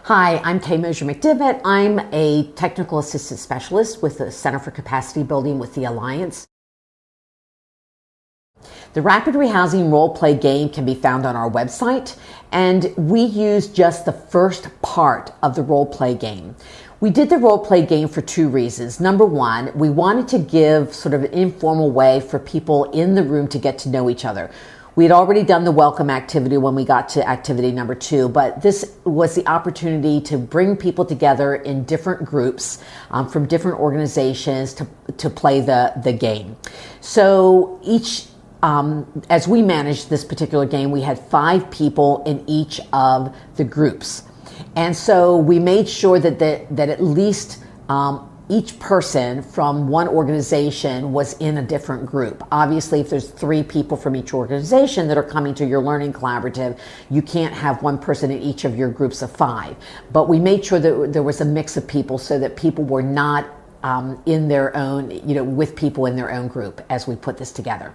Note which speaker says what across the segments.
Speaker 1: Hi, I'm Kay Mosier-McDivitt. I'm a technical assistant specialist with the Center for Capacity Building with the Alliance. The Rapid Rehousing Role-Play Game can be found on our website, and we use just the first part of the role-play game. We did the role-play game for two reasons. Number one, we wanted to give sort of an informal way for people in the room to get to know each other. We had already done the welcome activity when we got to activity number 2, but this was the opportunity to bring people together in different groups from different organizations to play the game. So as we managed this particular game, we had 5 people in each of the groups. And so we made sure that at least each person from one organization was in a different group. Obviously, if there's 3 people from each organization that are coming to your learning collaborative, you can't have one person in each of your groups of 5. But we made sure that there was a mix of people so that people were not in their own, with people in their own group as we put this together.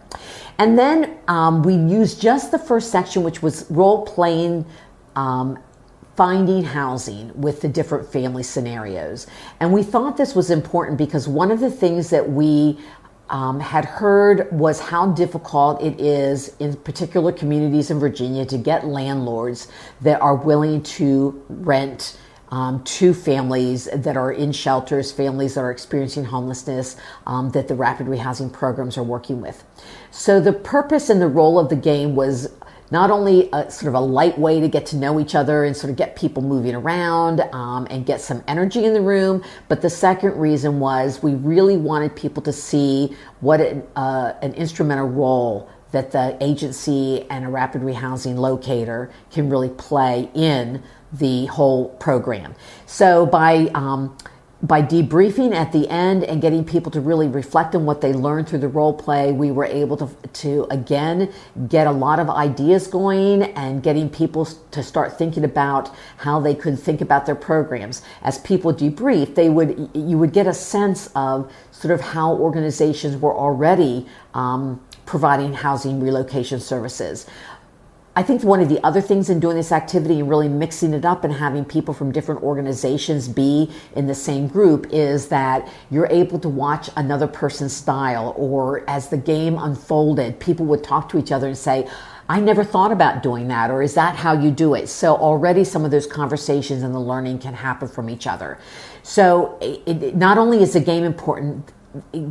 Speaker 1: And then we used just the first section, which was role-playing finding housing with the different family scenarios. And we thought this was important because one of the things that we had heard was how difficult it is in particular communities in Virginia to get landlords that are willing to rent to families that are in shelters, families that are experiencing homelessness, that the rapid rehousing programs are working with. So the purpose and the role of the game was not only a sort of a light way to get to know each other and sort of get people moving around and get some energy in the room, but the second reason was we really wanted people to see what an instrumental role that the agency and a rapid rehousing locator can really play in the whole program. So by debriefing at the end and getting people to really reflect on what they learned through the role play, we were able to again get a lot of ideas going and getting people to start thinking about how they could think about their programs. As people debrief, you would get a sense of sort of how organizations were already providing housing relocation services. I think one of the other things in doing this activity and really mixing it up and having people from different organizations be in the same group is that you're able to watch another person's style, or as the game unfolded, people would talk to each other and say, I never thought about doing that, or is that how you do it? So already some of those conversations and the learning can happen from each other. So not only is the game important,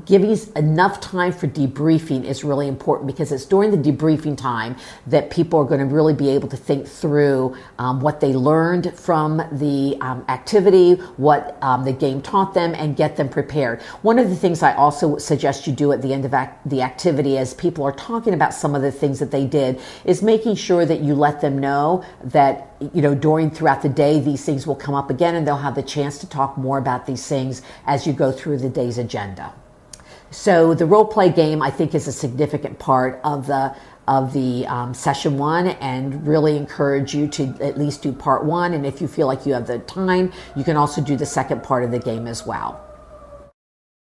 Speaker 1: giving enough time for debriefing is really important because it's during the debriefing time that people are going to really be able to think through what they learned from the activity, what the game taught them, and get them prepared. One of the things I also suggest you do at the end of the activity as people are talking about some of the things that they did is making sure that you let them know that throughout the day these things will come up again and they'll have the chance to talk more about these things as you go through the day's agenda. So the role play game, I think, is a significant part of the session 1, and really encourage you to at least do part 1. And if you feel like you have the time, you can also do the second part of the game as well.